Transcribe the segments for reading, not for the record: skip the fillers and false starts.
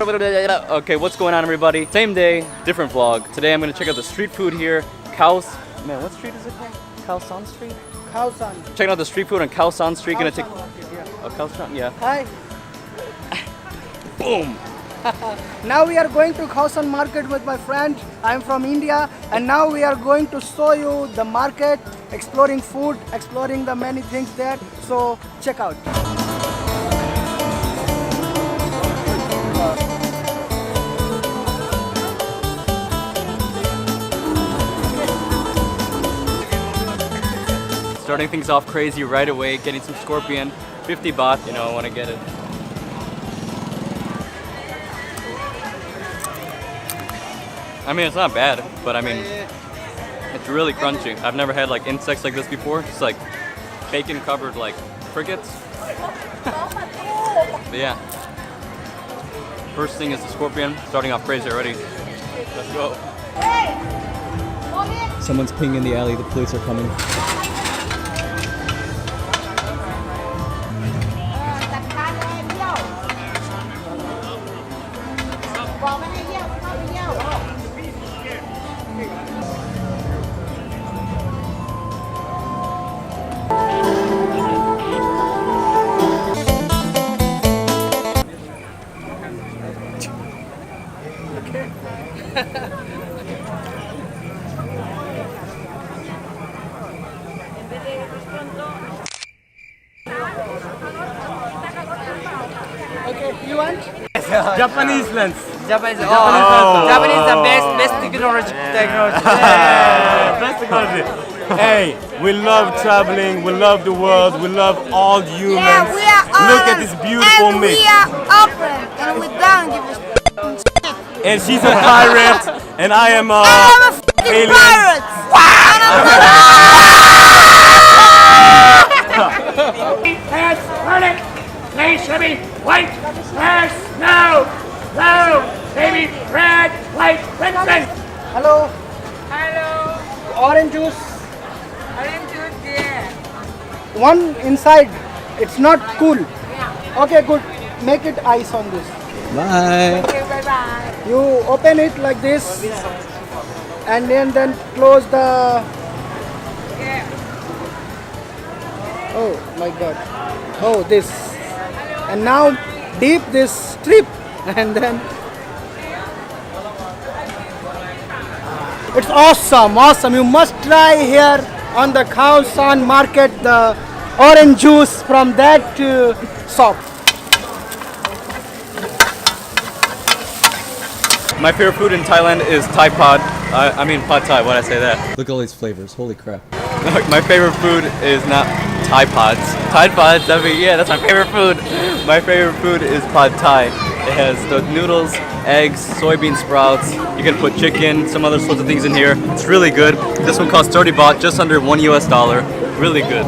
Okay, what's going on, everybody? Same day, different vlog. Today I'm gonna check out the street food here. Man, what street is it called? Khao San Street? Khao San. Checking out the street food on Khao San Street. Gonna take. Yeah. Oh, Khao San, yeah. Hi. Boom. Now we are going to Khao San market with my friend. I'm from India, and now we are going to show you the market, exploring food, exploring the many things there. So check out. Starting things off crazy right away, getting some scorpion, 50 baht, you know, I want to get it. I mean, it's not bad, but I mean, it's really crunchy. I've never had like insects like this before. It's like bacon covered like crickets. But yeah, first thing is the scorpion, starting off crazy already. Let's go. Someone's peeing in the alley, the police are coming. Okay, you want? Japanese lens. Japanese is the best technology. Best technology. Hey, we love traveling, we love the world, we love all humans. Yeah, we are Look at this beautiful and mix. we are open, and we don't give a shit. And she's a pirate, and I am a I'm a fucking alien. pirate. Pass, verdict, please, baby, white, pass, no, baby, red, white, red. Hello. Hello. Orange juice. Orange juice there. One inside. It's not cool. Okay, good. Make it ice on this. Bye. Okay, bye bye. You open it like this, and then close the. Yeah. Oh my God. Oh, this. And now dip this strip, and then. It's awesome, awesome. You must try here on the Khao San market the orange juice from that shop. My favorite food in Thailand is Thai pod. I mean pad Thai, why'd I say that? Look at all these flavors, holy crap. My favorite food is not Thai pods. Thai pods, yeah, that's my favorite food. My favorite food is pad Thai. It has the noodles, eggs, soybean sprouts. You can put chicken, some other sorts of things in here. It's really good. This one costs 30 baht, just under $1 US. Really good.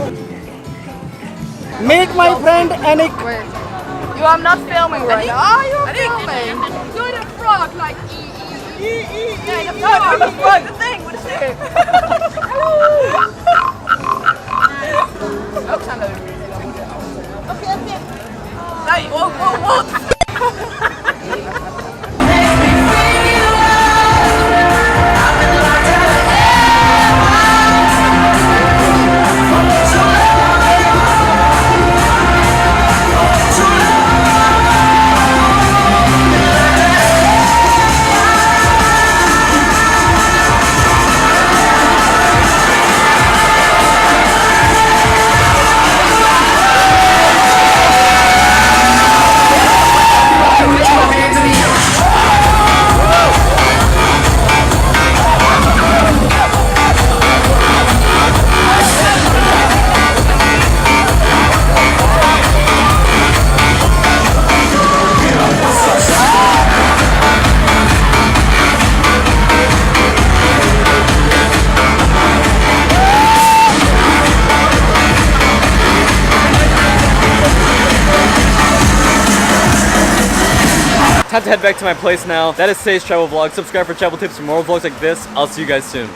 Meet my friend Anik. You are not filming right now. Oh, you're filming. Do the frog like Yeah, the frog, the thing with the stick. Alexander. Okay. Hey, whoa. Time to head back to my place now. That is today's travel vlog. Subscribe for travel tips for more vlogs like this. I'll see you guys soon.